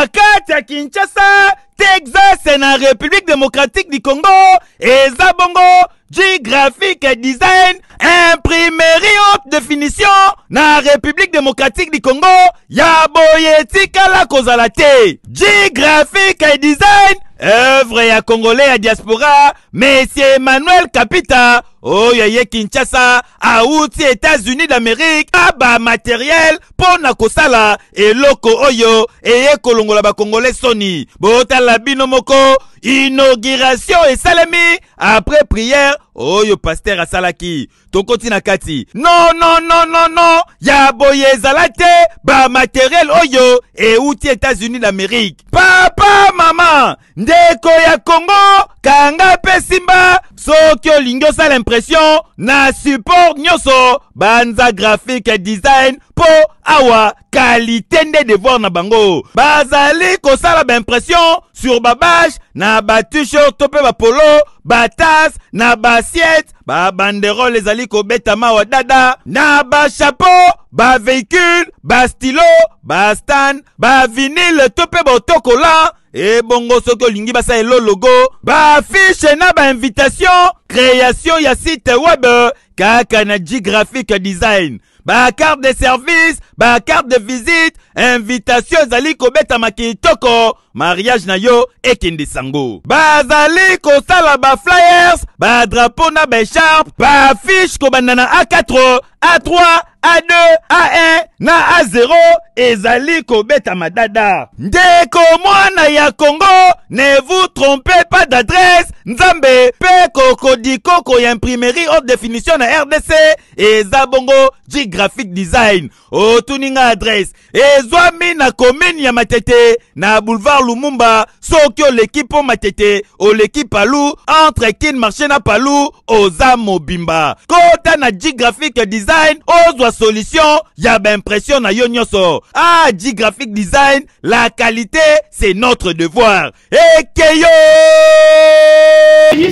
Nakati ya Kinshasa, Texas na République démocratique du Congo, eza bongo G-Graphic Design, imprimerie haute définition na République démocratique du Congo, ya boye tikala kozala te. G-Graphic Design, œuvre ya Congolais ya diaspora, Monsieur Emmanuel Kapita, oyo ye Kinshasa, auti États-Unis d'Amérique, aba matériel pona kosala eloko oyo eye kolongola ba Congolais soni. Botala bino moko, inauguration et salami après prière oyo pasteur asalaki. Tokoti na kati. Non, ya boye zalate ba matériel oyo e outi États-Unis d'Amérique. Papa, maman, ndeko ya Congo, kanga pe simba, soki olingi osala impression na support nyoso, banza graphique design po awa qualité nde devoir na bango. Bazali kosala ba impression sur ba badge na ba t-shirt to pe ba polo, ba tasse na ba assiette, ba banderole ezali kobeta mawa dada, na ba chapeau, ba véhicule, ba stylo, ba stand, ba vinyle to pe ba autocollant, et bongo soko lingi basa elo logo, ba affiche na ba invitation, création ya site web, kaka na G-Graphic Design. Ba carte de service, ba carte de visite, invitation zali kobeta makitoko, mariage na yo ekende sango. Ba zali kosala ba flyers, ba drapeau na ba écharpe, ba affiche kobanda na A4, A3, A2, A1 na A0 ezali kobeta madada. Ndeko mwana ya Congo, ne vous trompez pas d'adresse. Nzambe pe kokodiko ko ya imprimerie haute définition na RDC eza bongo G-Graphic Design. Otuninga adresse ezwami na commune ya Matete na boulevard Lumumba, soki l'équipe Matete o l'équipe Palou entre Kin marché na Palou oza mobimba. Kota na G-Graphic Design ozwa solution ya ba impression na yo nyonso. Ah, G-Graphic Design, la qualité c'est notre devoir. Ekeyo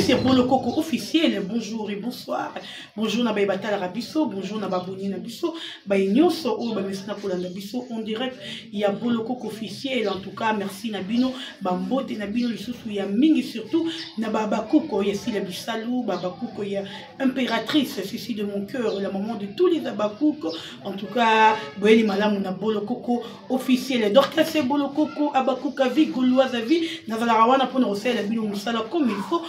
c'est pour le coco officiel. Bonjour et bonsoir. Bonjour na Baibata Rabiso, bonjour na Baboni Nabiso, Baïnyoso ou Bamesna pour la Nabiso en direct. Il y a pour le coco officiel. En tout cas, merci Nabino, Bambote Nabino, le sous ya Mingi surtout. Nababakuko, Yassi la Bisalou, Babakuko, il y a impératrice, ceci de mon cœur, la maman de tous les Abakuko. En tout cas, Boeli Malam, na Bolo Coco officiel. Dorkase Bolo Coco, Abakuka, Vigouloise, Vi, Nazalawana pour nous la Bino Moussala comme il faut.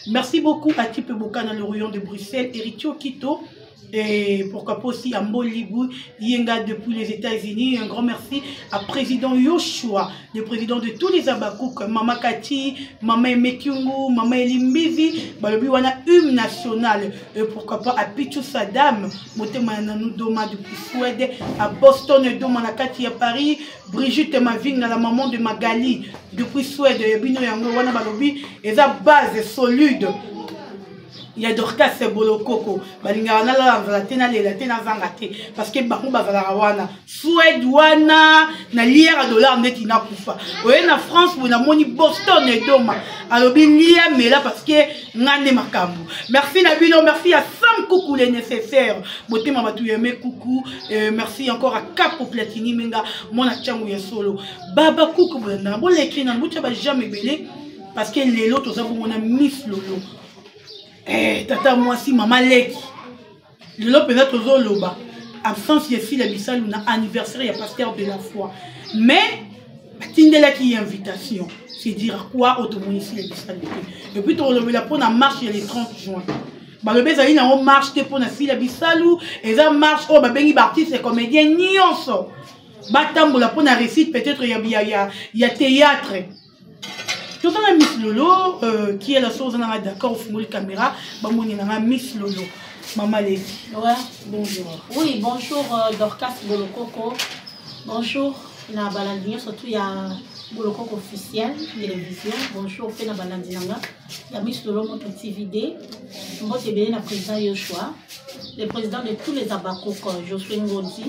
Merci beaucoup à Tipe Boka dans l'Orient de Bruxelles, Eritio Kito. Et pourquoi pas aussi à Molibou, Yenga depuis les États-Unis. Un grand merci à président Yoshua, le président de tous les Abakouk, Mama Kati, Mama Mekyungu, Mama Elimbizi, Balobiwana Hymne National. Et pourquoi pas à Pichou Saddam, Motema Nanou Doma depuis Suède, à Boston Doma Nakati à Paris, Brigitte Maving, la maman de Magali depuis Suède, Bino Yango Wana Balobi, et sa base solide. Il y a Dorcas Bolo Coco, Balingana la tena zangate, parce que Bakou Bazalawana, Suède wana, na lière à dollar net ina kufa. Ouais, na France, ou na moni Boston et Doma. Alors, bien lié, mais là, parce que ngane makambu. Merci Nabino, merci à Sam Coucou les nécessaires. Boté Mamatou Yeme Coucou, merci encore à Capo Platini Menga, mon achangu ya solo. Baba Coucou, bon l'écrit, n'a jamais belé, parce que les lots, tout ça, on a Miss Lolo. Eh, tata moi si maman leki. Le lot peut-être aux loba. Absence ici la Bissal on a anniversaire ya pasteur de la foi. Mais tindela qui invitation. C'est dire quoi autrement ici la Bissal. Et puis on le la pour la marche le 30 juin. Ba le bezali na on marche te pour na si la Bissal et ça marche oh ba bengi artiste comédien nyonso. Ba tambola pour na récite peut-être ya théâtre. Tout le Miss Lolo, qui est la source de la d'accord au caméra, Miss Lolo. Maman Lévi. Ouais, bonjour. Oui, bonjour Dorcas Bolokoko. Bonjour, na balandine, surtout il y a Bolokoko officiel, télévision. Bonjour, fait na balandine. Il y a Miss Lolo, mon petit vidé. Moi, c'est bien le président Yoshua, le président de tous les Abakok, Josué Ngodi.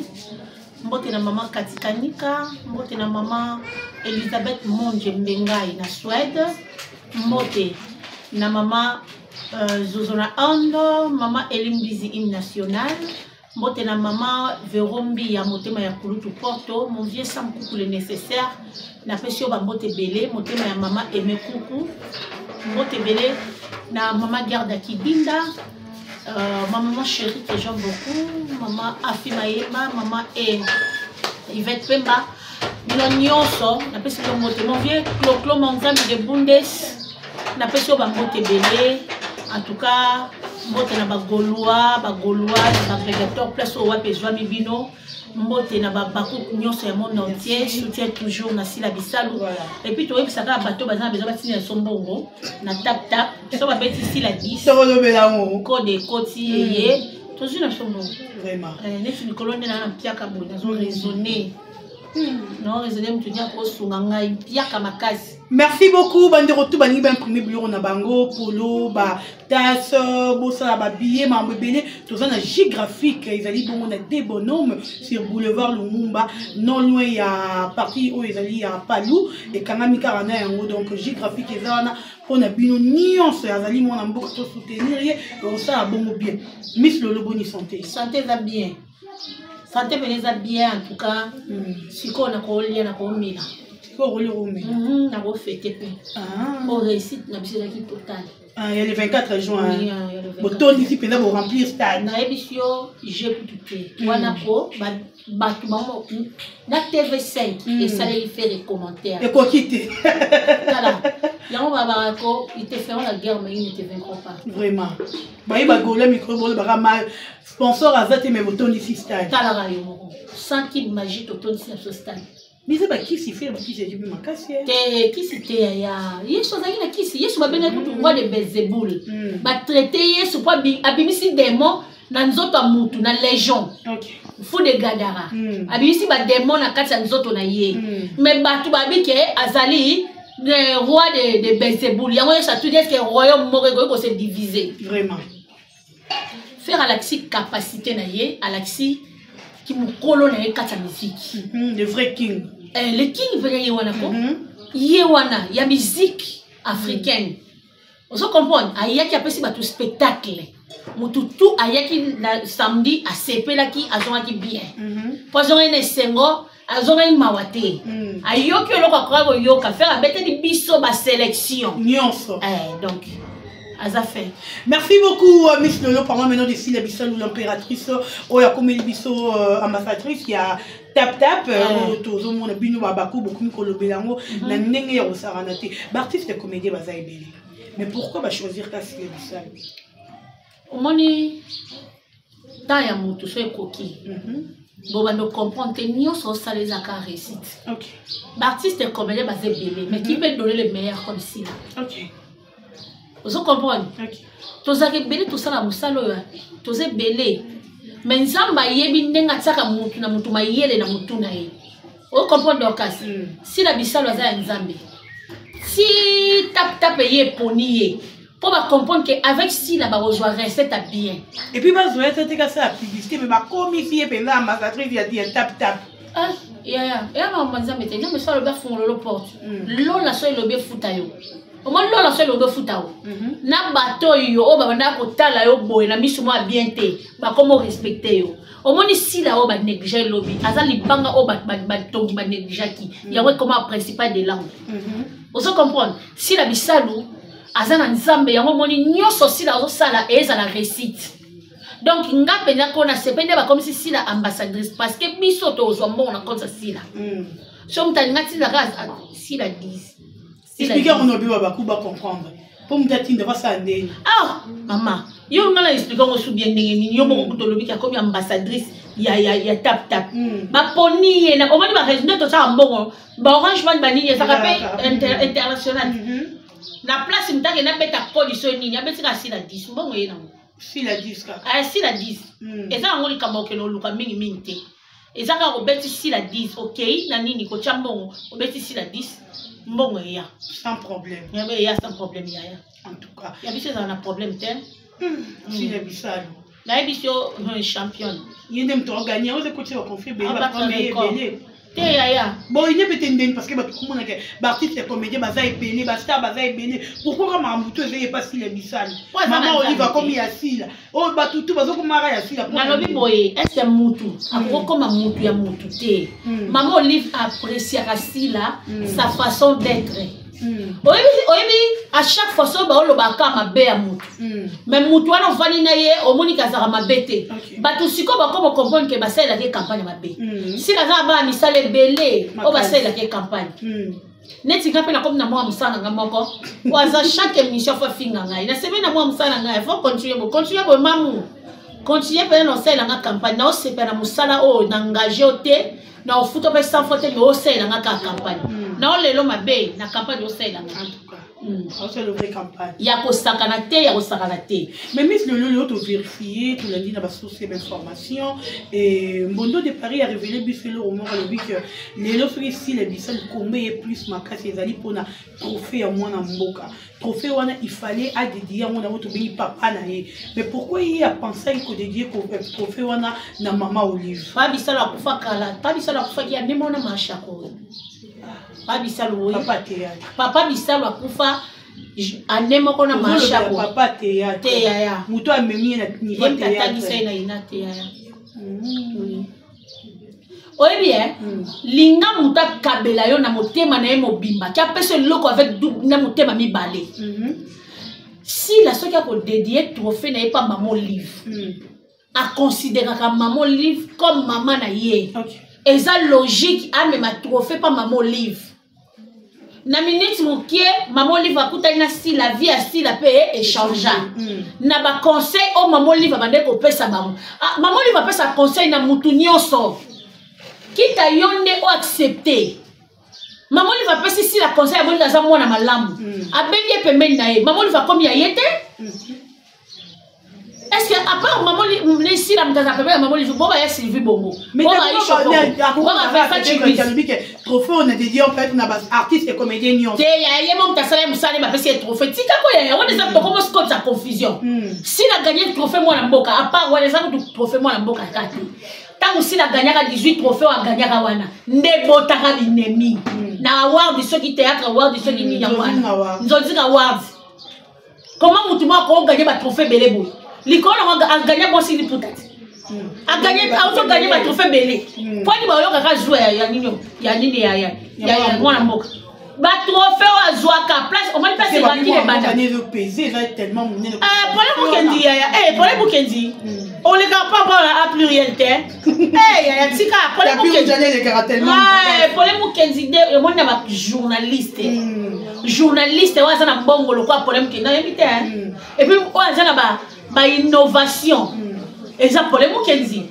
Mbote na maman Katikanika, mbote na maman Elisabeth Monge Mbengai na Suède, mbote na maman Zozona Ando, maman Elimbizi Hymne National, Mbote na maman Verombi ya motema ya Kulutu Porto, mon vieux Sam Koukou le nécessaire. Na pesio ba mbote belé, motema ya maman Aimé Koukou. Mbote belé na maman Garda Kidinda. Ma maman chérie que j'aime beaucoup, maman Afi Maema, maman Yvette Pemba. Nous nyonso, na pesio mbote mon vieux Clo Manzambi de Bundes. Na pesio ba mbote belé. En tout cas, mbote na bagolois, bagrégateur place au wap ezwa mibino. Mbote na babaku nyonso ya monde entier, soutien toujours na Sila Bisalou. Et puis toi ça ka bateau bazana besoin batini ya sombongo na tap tap. So ba beti Sila 10. So lo belango. Code koti yé. Toujours na sombongo. Vraiment. Next ni colonne na piaka bo na zo raisonner. Non, raisonner mtunia ko sunga piaka makasi. Merci beaucoup, Banderotou, Bani, imprimé bureau na bango, polo, ba, tasse, bossa, ba, billet, mambo, belé, tout ça, na géographique, ils allaient bon, on a des bonhommes sur boulevard Lumumba, non loin, il y a partie où ils allaient à Palou, et Kangami Karana, donc géographique, ils allaient, on a bien nuance, ils allaient, mon ambo, pour soutenir, et ça, bon, bien. Miss Lolo, bonne santé. Santé va bien. Santé va bien, en tout cas, si on a collé, on a commis là. On a refait on récite la qui totale. Il y a le 24 juin. Boton ici pour remplir stade. Na émission j'ai tout. Wana ko batuma na TV5 et ça il fait des commentaires. Et quoi quitter. Voilà. Là on va voir ko il te fait la guerre mais il ne te vaincra pas. Vraiment. Ba iba gola micro bol ba mal sponsor azate mais boton ici stade. Tala rayo sans qu'il magie boton ici ce stade. Mais c'est pas qui s'y fait, qui s'y fait ma casse. Qui c'était ya? Yesu azaki na kisi, Yesu babena kutu roi de Belzéboul. Ba traiter Yesu po abimisi démon na nzoto ya mutu na légion. OK. Fou de Gadara. Abimisi ba démon na kati ya nzoto na ye. Mais batu babike azali le roi de Belzéboul. Yango Yesu tout dire que royaume moko ko se diviser. Vraiment. Faire alaxi capacité na ye, alaxi qui me colonne avec la musique. Le vrai king. Le king vrai yewana ko. Yewana, ya musique africaine. Vous comprenez? Ayaki apesi ba tout spectacle. Mututu ayaki na samedi a CP la ki azonaki bien. Poison ene sengo azonga mawate. Ayoki lokwa kwa yoka faire abete di biso ba sélection. Nyonso. Donc fait. Merci beaucoup, Miss Lolo. Parlons maintenant de Sila Bisalou, l'impératrice, Oya Komeli Biso, ambassadrice, qui a tap tap, Tozo Mona Bino Babakou, beaucoup de Kolobelango, na Nenge Rosaranate. L'artiste est comédien Bazaï Bélé. Mais pourquoi choisir ta Sila Bisalou? Omoni, Taya Moutou, c'est coquille. Bon, bah, nous comprenons que nous sommes les accords récite. Ok. L'artiste est comédien Bazaï Bélé, mais qui peut donner le meilleur comme Sila. Ok. Vous comprenez? Tous avez belé tout ça la musalo ya. Tous avez belé. Mais nzamba yebi nenga tsaka mutu na mutu mayele na mutu na ye. Vous comprenez donc si la bisalo za nzambe. Si tap ye poniye. Pour ba comprendre que avec si la ba rejoindre recette à bien. Et puis ba zoya tete ka ça publicité mais ba commissie pena ambassadrice ya dit tap. Ah, ya ma manzambe te na me so le ba fond le porte. Lo la so le be futa yo. Au moins là c'est le dos foutao na bateau yo o ba na ko tala yo boy na misu mo bien te ba comment respecter yo au moins ici là o ba négliger lobby azali banga o ba tongi ba négliger ki ya ouais comme principal de langue vous comprenez si la bisalou azana nzambe ya moni nyoso si la sala et ça la récite donc nga pena ko na sepende ba comme si la ambassadrice parce que biso to so bon na comme ça si la so mtangati la race si la 10. Expliquez on obi babakou ba comprendre. Pour m'tati de ça ndeni. Ah, maman, yo ngala expliquer on sou bien ndeni yo mo ko lobi ka comme ambassadrice ya tap. Ba poni na komani ba résident to ça mbongo. Ba arrangement ba nini ça rappelle international. La place m'take na beta condition nini ya beti ka si la 10 mbongo yena. Si la 10 ka. Ah si la 10. Et ça ngoli ka moko no luka mingi te. Et ça ka obeti si la 10, OK, na nini ko chambongo, obeti si la 10. Bon, ya. Sans problème. Il y a sans problème. En tout cas. Il y a des choses un problème. Si la Bissalo. La Bissalo est championne. Il y a des gens qui ont gagné. On a coaché au conflit. te yaya bon il n'y a pas de parce que tout le monde est artiste comédien baza ébélé star baza ébélé pourquoi Mamutu est pas si les bisal maman Oliva comme il y a si là oh bah tout bazo comme mara ya si là na lobi boye est-ce Mutu après comme Mutu ya Mutu te maman Olive apprécie si là sa façon d'être oyebi à chaque fois so ba olobaka mabe ya Mutu mais Mutu wana vani na ye omoni kazaka mabe te bato siko bakoma comprendre que basala ke campagne mabe si la za ba misale belé o basala ke campagne neti ngape na comme na moi musana nga moko waza chaque émission fa finga ngai na semaine na moi musana ngai faut continuer bo mamu continuer pe na sala nga campagne na o sepa na musala o na engagé o te na o futo pe sans faute mais o sala nga campagne na o lelo mabe na campagne o sala nga en tout cas c'est le vrai campagne ya ko sakana te mais Miss Lolo to vérifier tout lundi na ba source d'information et Mbondo de Paris a révélé Buffalo au moment le que les lots ici les bisal combien plus makasi ezali pona trophée à moi na mboka trophée wana il fallait à dédier à mon amour to béni papa na ye mais pourquoi il a pensé qu'il dédier trophée wana na maman Olive pas bisal a kufa kala pas bisal a kufa ki a nemona machako papa bisalo papa bisalo akufa anemo kona mashako papa te ya muto amemi na niveau te ya tata na ina te ya oye bien linga muta kabela yo na motema na ye mobimba ki apesa loko avec na motema mibale si la soki a ko dédier trophée na ye pa maman Olive a considérer ka maman Olive comme maman na ye eza logique a même trophée pa maman Olive na minute mokie maman Olive akutani na si la vie a si la paix échangea na ba conseil o maman Olive bande ko pesa maman maman Olive pesa conseil na mutu nyonso kita yonde o accepter maman Olive pesa si la conseil abonda za mwana malamu abengi pembeni na ye maman Olive comme ya yete est-ce que à part maman les si la mtaza pembeni maman Olive bon ba ya Sylvie Bongo mais bon ba Ishoko bon ba fa trophée on a dédié en fait na bas artiste et comédien nyonso te ya ye mon tasala musale ba pesa trophée tika ko ya on est to comme Scott sa confusion si la gagné trophée moi na mboka à part wala za trophée moi na mboka kati tant si la gagné 18 trophées a gagné wana ndebotaka binemi na award ceux qui théâtre award ceux qui ni wana nzonzi award comment mutu moi ko gagner ba trophée belebo likolo a gagné bon si peut-être a gagné auto gagné ba trophée belé poni ba yo kaka jouer ya nini ya mwana mboka ba trophée wa zwaka place on m'a pas c'est qui les banda ne veut peser va tellement monnaie pour le Mukendi pour le Mukendi on les garde pas voir à pluriel te ya tika pour le Mukendi les caractères pour le Mukendi de moi na ba journaliste wa za na bongo lo kwa pour le Mukendi na invité et puis wa za na ba innovation et ça pour le Mukendi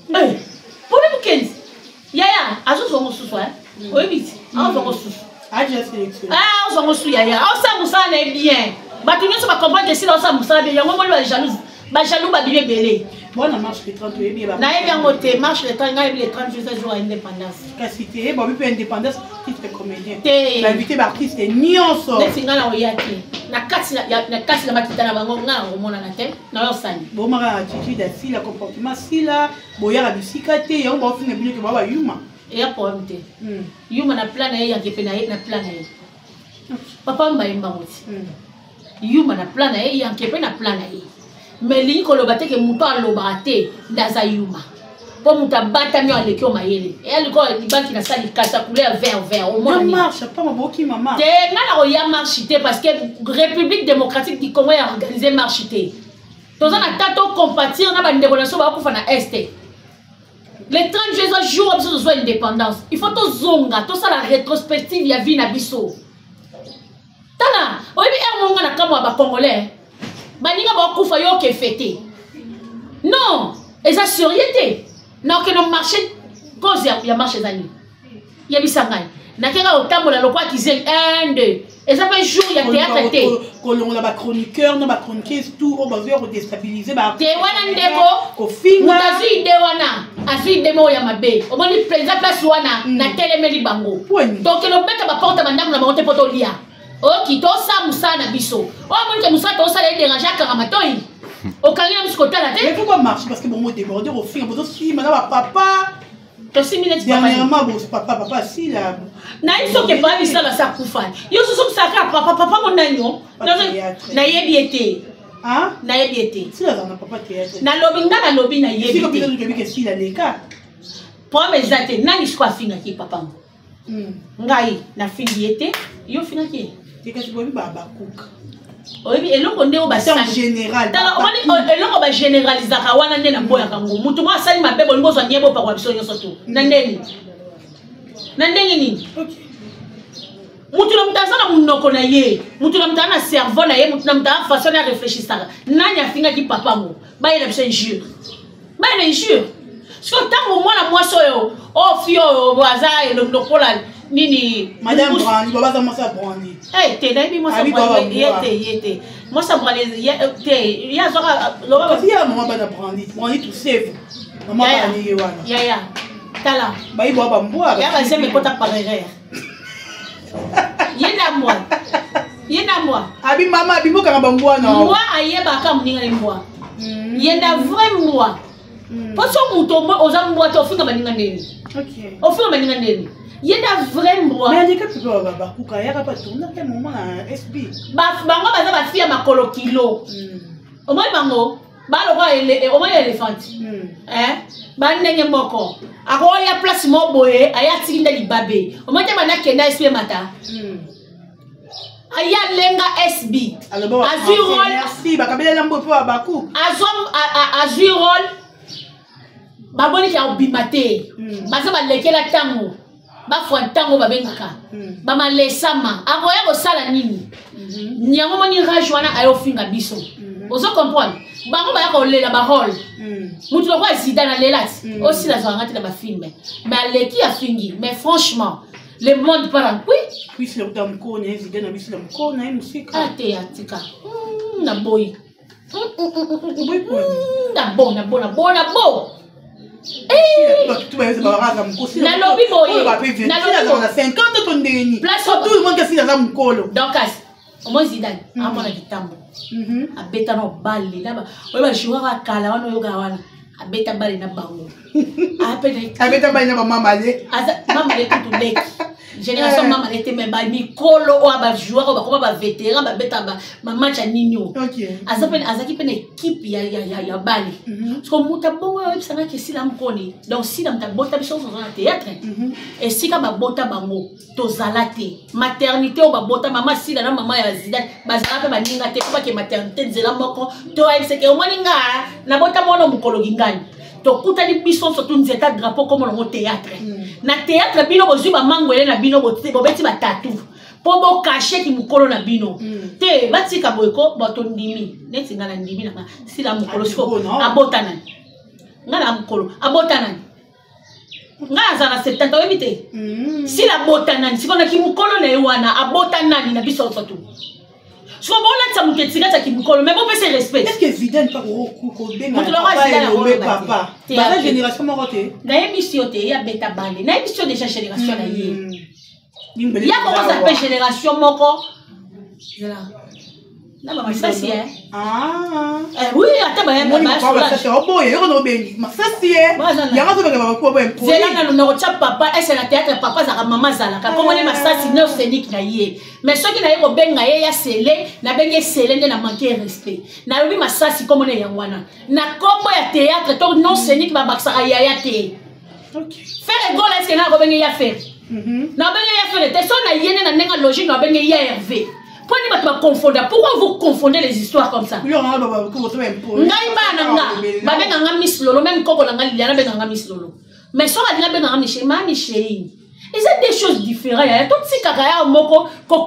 pour le Mukendi yaya azo zo mususu oui vite on va mususu aja sélection on va mususu yaya on ça musala est bien ba tu ne pas comprendre que si on ça musala bien yango mo ba jaloux ba bibe belé bon na marche le 30 et bien na e bien moté marche le 30 ngai le 30 jours indépendance qualité bon bi indépendance titre comédien l'invité artiste nyonso le singala oyaki na kasi na matita na bango nga omona na te na yo sani bon mara attitude si la comportement si la boya la bisikate yango ba finga bino ke baba yuma et ya problème te yuma na plan na ye yangepe na ye na plan na ye papa mbayimba moti yuma na plan na ye yangepe na plan na ye mais li ko loba te ke muto aloba te ndaza yuma po muta bata mi aleki o mayele e aliko li banki na sali kasa couleur vert au moins marche pas maboki maman te ngala o ya marche te parce que République démocratique du Congo a organisé marche te toza na tato compatir na ba ndeko na so ba kufa na este les 30 jours absolument soit indépendance il faut to zonga to ça la rétrospective ya vie na biso tala oyebi monga na kamwa ba congolais baninga ba kufa yo ke fêter non et ça sérieuté non que no marché cause ya marché zani ya bisangai na kenga otambola lokwa kizel 1 2 et ça fait jour ya théâtre té kolongola ba chroniqueur na ba chroniqueuse tout o ba veut déstabiliser ba té wana ndeko ko finga mutazi ide wana azi demo ya mabe o moni président place wana na telemeli bango donc le beta ba porte bandam na monte poto lia o ki to sa musa na biso o moni ke musa to sa le déranger karamatoi o kangi na biso kotala té mais pourquoi marche parce que bon mot débordeur au fin bon si madame papa To 6 minutes dernièrement bon papa si là na iso ke pas bisa la sakufa yo so saka papa mon nanyo na yebiete hein na yebiete si là na papa théâtre na lobi nga na lobi na yebiete si que si là les cas pour exacte nani siko finga ki papa ngai na fingiete yo finga ki te kasi bobi baba cook oyebi eloko nde obasa en général tala omani eloko ba généralisaka wana nde na boya kango mutu mo asali mabe bolingo zo nyebo pa kwa biso nyonso tu na ndenge nini mutu na mutasa na munoko na ye mutu na mutana na cerveau na ye mutu na mutana façon ya réfléchir ça nani afinga ki papa mo ba yela biso injure ba yela injure siko tango mwana mwaso yo o fio baza lokola nini madame Brandi baba za mosa Brandi te na bi mosa Brandi yete mosa Brandi te ya zoka loba kasi ya mama bana Brandi tout save mama bani ye wana ya tala ba ibo ba mbwa ya ba seme kota parere yenda moi abi mama abi moka ba mbwa na moi ayeba ka mninga mbwa yenda vrai moi poso muto oza mbwa to finga baninga ndeni okay ofinga baninga ndeni yenda vrai moi mais ndika pipo baba kuka ya ka patuna ke mama na SB bango baza ba fia makolo kilo omoi bango balo kwa ele omoi elephant ba ndenge moko akoya place mo boye aya tinda libabe omoi te bana kenda SB mata aya lenga SB azurol merci bakabela lambo po abaku azurol baboni ki obimate baza balekela tango bafwa tango babengaka bamalesama akoya kosala nini nyango moni rage wana ayo finga biso ozo comprendre bango baya kolela barole mutu loko azida na lelati aussi la zwanga na ba film mais aleki afingi mais franchement le monde parle oui c'est le temps qu'on est zida na biso la mkona et musique ate atika na boy na bo na lobby boy na lobby 50 tondeni place tout le monde qui est dans mukolo donc omo zidane amona kitambo abeta no balle là ba oba joueur kala wana yoga wana abeta balle na bango abeta balle na mama le mama le tout leki génération mama le te même ba mikolo o ba joueur ba ba vétéran ba beta ba match à nino azaki pene équipe ya balle parce que muta bongo yo bisanga ke sila mkoni donc sila mta bota biso zo na théâtre et sika ba bota bango to zalate maternité o ba bota mama sila na mama ya Zidane bazala pe baninga te ko ba ke maternité nzela moko to ay se ke o moninga na bota mono mukolo gingani to kutani biso surtout nzeta drapeau comme le théâtre na théâtre bino bozuba mangwele na bino boti ba tatou po bo cacher ki mukolo na bino te batika boyko bato ndimi neti ngala ndimi na sila mukolo siko abotana ngala mukolo abotana ngala za na 70 webite sila botana siko na ki mukolo na ewana abotana na biso surtout so bon là ça me tire ça qui me colle mais bon c'est respect est-ce que Zidane pas ko benga papa la génération moroté na émission te ya beta bande na émission déjà génération na yé ya comment ça s'appelle génération moko là na ba ça si oui attends ba ça oh boy yo no bengi ma ça si ya nga zo ba ko ba c'est là na no cha papa et c'est la théâtre papa za maman zala ka comme les masasi neuf scénique na yé mais ceux qui na yé ko benga ye ya sele na benga sele na manquer respect na lobi masasi comme on est yangwana na kombo ya théâtre to non scénique ba baksa ya te faire égole est-ce que na ko benga ya faire na benga ya faire te so na yene na nenga logique na benga ya Hervé. Pourquoi vous confondez les histoires comme ça? Miss Lolo, même quand on a Miss Lolo. Mais ça, on a Miss et c'est des choses différentes. Il y a tout ce qui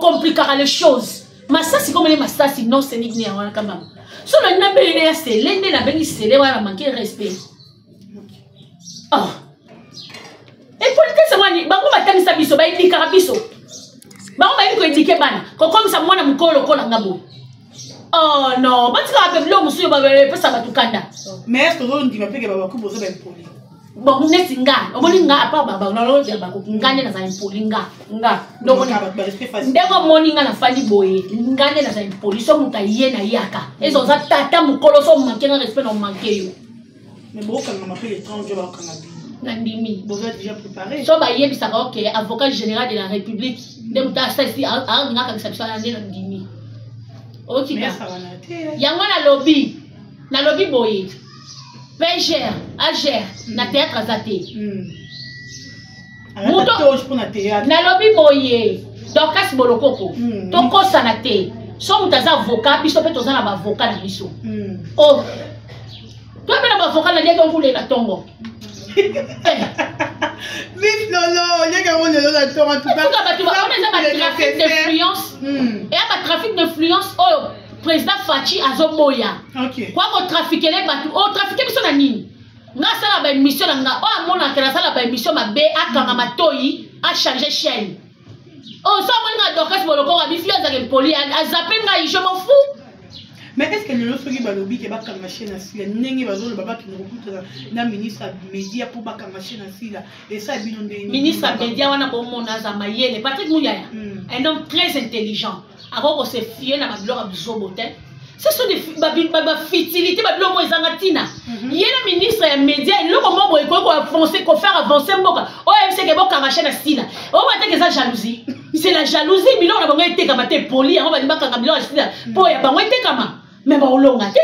complique les choses. Mais ça, c'est comme les masters, sinon c'est ni quand même. Si on a bien c'est l'un la béni c'est les voilà manquer respect. Oh. Et pour le c'est moi ni bango matani sabiso ba indi karabiso. Bango ba indi ko indike bana. Ko comme ça mwana mukolo ko ngabo. Oh non, batika ba blo musuyo ba pesa batukanda. Mais est-ce que on dit que baba ko bozo ba impoli. Bon neti nga omoni nga apa baba na lo dia ba ko ngane na za impoli nga ndoko ndeko moni nga na fali boye ngane na za impoli so muta ye na yaka ezo za tata mukolo so manke na respect na manke yo mais bon quand on m'appelle étranger ba kana Nandimi. Vous êtes déjà préparé. So ba yebi saka ok avocat général de la République. De muta sasi a nga ka exception na Nandimi. Ok Mais na. ça va nater. Yango na lobby boye. Pégère, Agère, na théâtre azate. Na lobby boye. Dorcas Bolokoko. Toko sanate. So mutaza avocat, biso pe toza na ba avocat na biso. Oh. Toi ben na avocat na dia ko kule na tongo. Miss Lolo, il y a un Lolo dans le temps en tout cas. On est dans le trafic d'influence. Et un trafic d'influence, oh, président Fachi Azoboya. Ok. Quoi qu'on trafique les bateaux, oh, trafiquer mission à Nini. Nga ça la émission nga, oh, mon akela ça la émission ma B à Kangamatoyi à changer chaîne. Oh, ça moi nga Dorcas Boloko a bifia za poli a zappé nga, je m'en fous. Mais est-ce que le lobby balobi qui va kamacher na sila nengi bazo le baba qui nous recrute na ministre média pour ba kamacher na sila et ça bino ndeni ministre média wana bo mona za mayele Patrick Mouyaya un homme très intelligent avant qu'on se fier na bablora bizobote ce sont des futilités bablo mo ezangatina yena ministre ya média il loko mo boy ko avancer ko faire avancer mboka o MC ke bo kamacher na sila o ba te que ça jalousie c'est la jalousie bilo na bango ete kamate poli on va dire bakanga bilo na sila po ya bango ete kama mais bah on l'a dit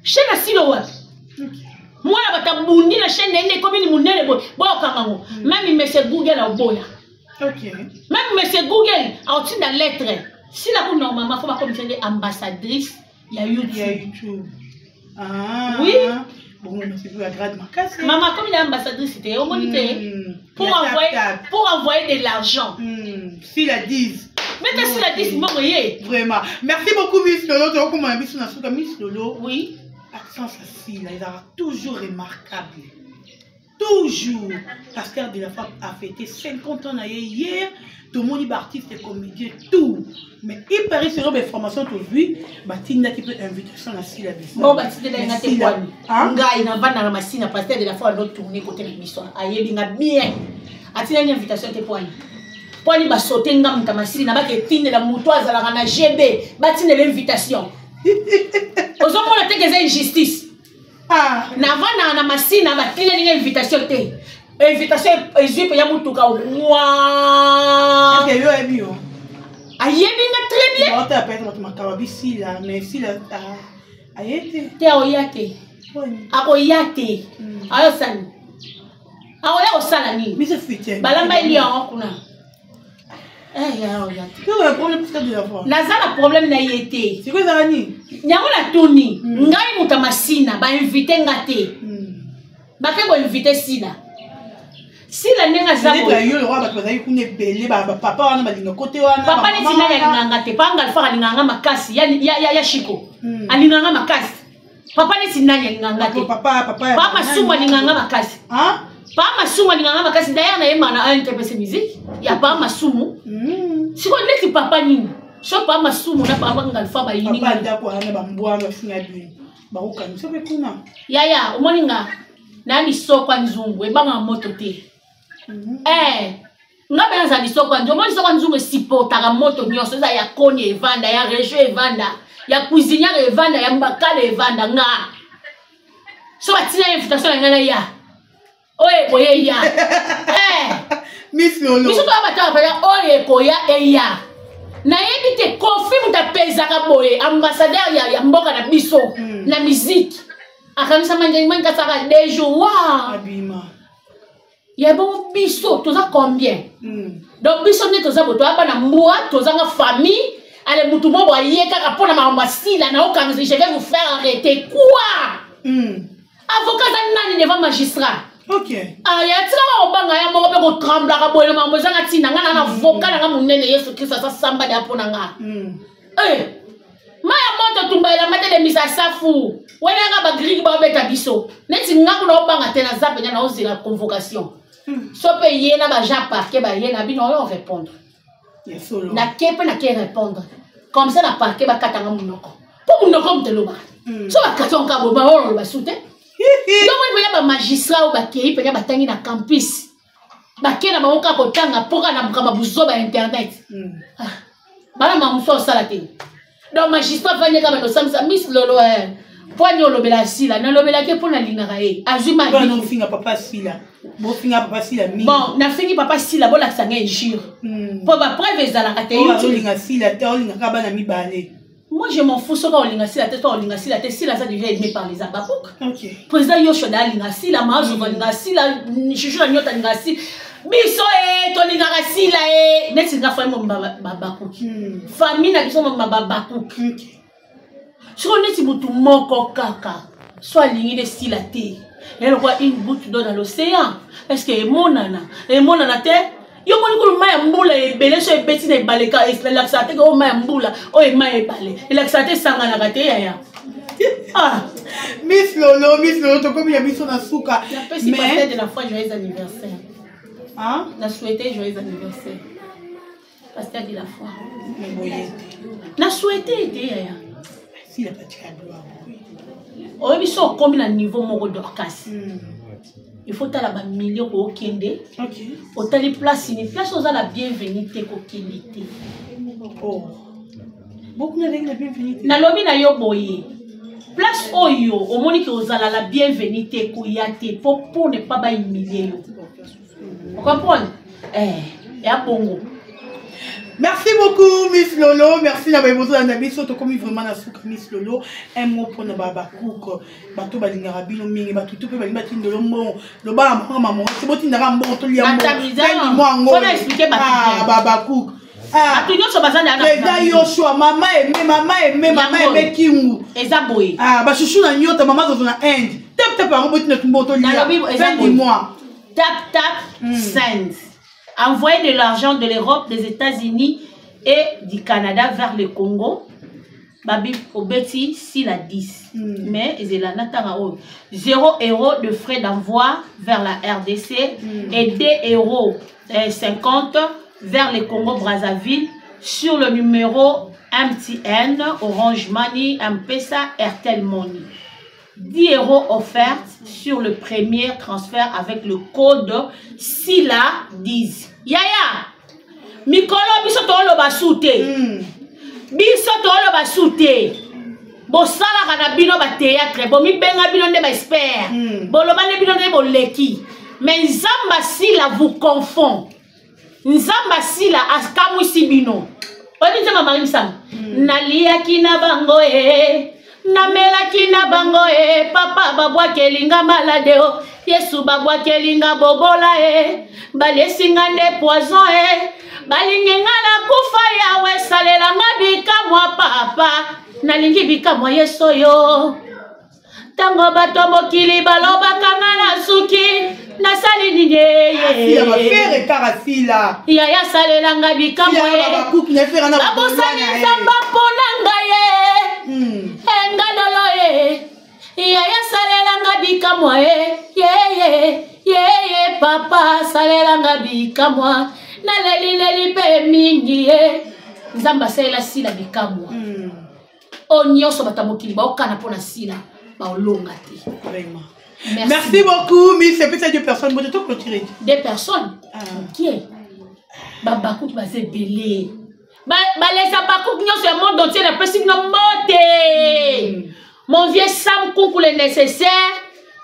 chaîne à silo wapi moi la batabundi la chaîne nene comme il munele boy bon kamango même monsieur Google a boya ok même monsieur Google a aussi dans lettre si la vous normalement faut pas comme faire ambassadrice il y a YouTube ah oui bon c'est plus la grade marquée maman comme il est ambassadrice c'était au moniteur pour envoyer de l'argent si la 10 mais si la 10 moi voyez vraiment merci beaucoup Miss Lolo tu vois comment Miss Lolo oui accent facile il a toujours remarquable toujours Pascal de la Femme a fêté 50 ans hier tout le monde est artiste et comédien tout mais il paraît sur les formations tu vu Batinda qui peut invitation à Sila bon Batinda il a été quoi ngai na vana na masina Pascal de la Femme l'autre tourner côté de l'émission ayebi nga bien atina une invitation te poani poani ba sauter ngam ta masina ba ke tine la muto azala na GB batine l'invitation ozomona te que c'est injustice ah na vana na masina ba tine une invitation te invitation ezipe ya mutuka wa est-ce que yo est bio ayebi nga très bien on t'a appelé notre makababi si là mais si là ayete te oyate akoyate ayo sani aoya osala nini mais c'est fuite balamba ili yango kuna ya oyate tu as un problème parce que de la fois nazala problème na yete c'est quoi ça ni nyango na tuni ngai muta masina ba inviter ngate ba ke bo inviter sida sila nenga zabo yo le roi ba kozali kuna belé ba papa wana ba linga côté wana papa ni tina ya linganga te panga alfa linganga makasi ya shiko alinganga makasi papa ni tina ya linganga te papa suma linganga makasi hein papa suma linganga makasi d'ailleurs na yema na interprète musique ya papa sumu siko neti papa nini so papa sumu na papa ngalfa ba yini papa ndako ana ba mbwa ba finya bi ba ukani so be kuna ya umoninga nani soko nzungu ebanga moto te nga benza lisoko ndio moni soko nzungu sipotaka moto nyonso za ya koni evanda ya région evanda ya cuisinière evanda ya mbakala evanda nga so atina invitation ngana ya oye boye ya Miss Lolo biso to abata pa ya oye koya eya na yebi te confirme ta pezaka boye ambassadeur ya mboka na biso na musique akanisa manjani manga saka dejo wa abima ya bon biso toza combien donc biso ne toza boto aba na mbwa toza nga famille ale mutu mo boyeka ka pona mambasila na okanzi je vais vous faire arrêter quoi avocat nani devant magistrat ok ya tsila ba obanga ya moko pe ko trembla ka boye mambo zanga tina nga na avocat na nga munene Yesu Kristo sa samba da pona nga maya moto tumbaila mate de misa safu wena nga ba grigi ba beta biso neti nga kuna obanga tena zape na ozila convocation so pe yena ba ja parquet ba yena bino on répondre na kepe na ke répondre comme ça na parquet ba katanga munoko po munoko mteloba so ba katonga bo ba on ba soute donc il y a ba magistrat ou ba kei pe ba tangi na campus ba ke na ba oka kotanga poka na bukama buzo ba internet bala mamuso sala te donc magistrat vanye ka ba no samsa Miss Lolo poigno lobela sila na lobela ke pona lingaka azuma ba no finga papa sila Bon, finga papa si la mi. Bon, na fingi papa si la bola sanga injure. Pour ba preuve ezalaka te YouTube. Oh, si la terre, linga kaba na mi balé. Moi je m'en fous ce qu'on linga si la tête, on linga si la tête, si la ça déjà aimé par les Abakouk. OK. Président Yoshua linga si la mazo linga si la chuchu la nyota linga si. Biso to linga si la neti nga fa mo Babakouk. Famille na biso mo Babakouk. Si on est mutu moko kaka, soit ligne de si la terre. Elle voit une goutte d'eau dans l'océan. Est-ce que monana te yo moni ko maya mbula e belé so e beti na baleka e la xate ko maya mbula o e maya balé e la xate sanga na kate ya ah Miss Lolo to comme ya biso na suka mais de la fois joyeux anniversaire hein na souhaité joyeux anniversaire pasteur de la foi mais boyé na souhaité te ya si la petite gloire o biso comme na niveau moko Dorcas il faut ta la million au kende. OK. Autant les places ni place aux la bienvenue te ko kende. Oh. Beaucoup na la bienvenue. Na lobi na yo boye. Place oyo au moni que aux la bienvenue te ko yate pour ne pas ba humilier yo. Vous comprenez? Et à Bongo. Merci beaucoup Miss Lolo, merci na besoin d'anabi soto comme vraiment na souka Miss Lolo, un mot pour na Babakouk, bato balinga rabino mingi bato tout pe balinga tindolo mo, lo ba maman, c'est boti na rambo to liambo. Faut expliquer Babakouk. Tu nyonso so bazana na. Président Yoshua, maman aimé Kingu. Ezaboy. Ba chouchou na nyota maman zo na Inde. Tap par boti na tumbo to liambo. Dis-moi. Tap send. Envoyer de l'argent de l'Europe, des États-Unis et du Canada vers le Congo. Babi Obeti, si la 10. Mais il a 0 € de frais d'envoi vers la RDC et 2,50 € vers le Congo-Brazzaville sur le numéro MTN, Orange Money, M-Pesa, Airtel Money. 10 € offerts sur le premier transfert avec le code SILA 10. Yaya, Mikolo biso tolo basute. Biso tolo basute. Bo sala kana bino ba théâtre, bo mi benga bino nde ba expert. Bo lo bane bino nde bo leki. Mais Nzamba Sila vous confond. Nzamba Sila askamu sibino. Oni nzamba mari sam. Nalia kina bango Namela kina bango papa babwa kelinga maladeo Yesu babwa kelinga bobola balesinga ne poison balingenga la kufa yawe salela ngabika mwa papa nalingi bika mwa Yesu yo tango bato mokili balobaka na suki nasali nini ya bafere karasila ya salela ngabika mwa babosani nzamba ponanga Engalolo Yaya salelanga bikamwa papa salelanga bikamwa naleli pe mingi Nzamba sela sila bikamwa onyoso batamokili ba okana pona sila ba olonga te vraiment. Merci beaucoup Miss, c'est peut-être deux personnes bon to clôturer. Deux personnes qui est Babakouk ba se belé les Abakouk nyonso le monde entier n'a pas si non monté. Mon vieux Sam Koukou le nécessaire.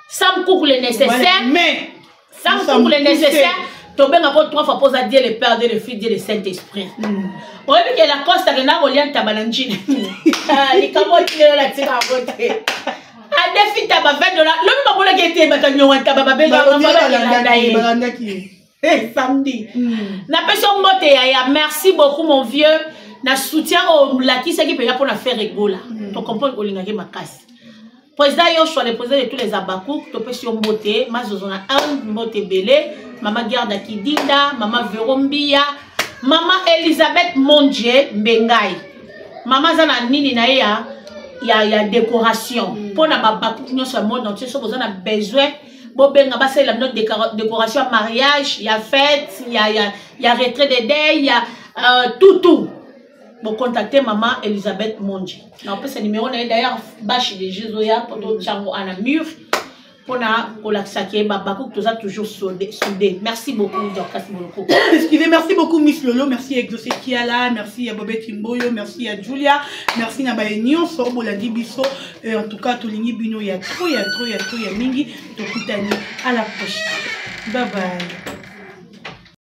Sam Koukou le nécessaire. Mais Sam Koukou le nécessaire. Tu bien encore 3 fois poser Dieu le Père, Dieu le Fils, Dieu le Saint-Esprit. On a vu que la coste a gagné au lien de tabalanjine. Les camotes la tira à voter. A défi tabac $20. L'homme m'a volé qui était bataillon à tabac samedi. Na personne mote ya merci beaucoup mon vieux. Na soutien au la qui c'est qui peut pour la faire rigola. Tu comprends ko linga ke makasi. Président Yoshua le président de tous les Abakouk, to pe sur moté, ma zozona un moté belé, maman Garda Kidinda, maman Verombia, maman Elisabeth Mondje Bengai. Maman zana nini na ya décoration. Pour na Abakouk nous sur le monde entier, so besoin a besoin Bobenga basa la notre décoration mariage, il y a fête, il y a retrait de deuil, il y a tout. Bon contacter maman Elisabeth Mondji. On peut ce numéro d'ailleurs bâche de Jézoya pour d'autres chango à la mur pour na kolaksake Babakouk tout ça toujours soudé. Merci beaucoup Dorcas Boloko. Excusez, merci beaucoup Miss Lolo, merci à Exaucé Kiala, merci à Bobet Timboyo, merci à Julia, merci à Baenio, Sorbolandi Bisso, en tout cas tout l'ini bino ya trop ya mingi, to kutani à la prochaine. Bye bye.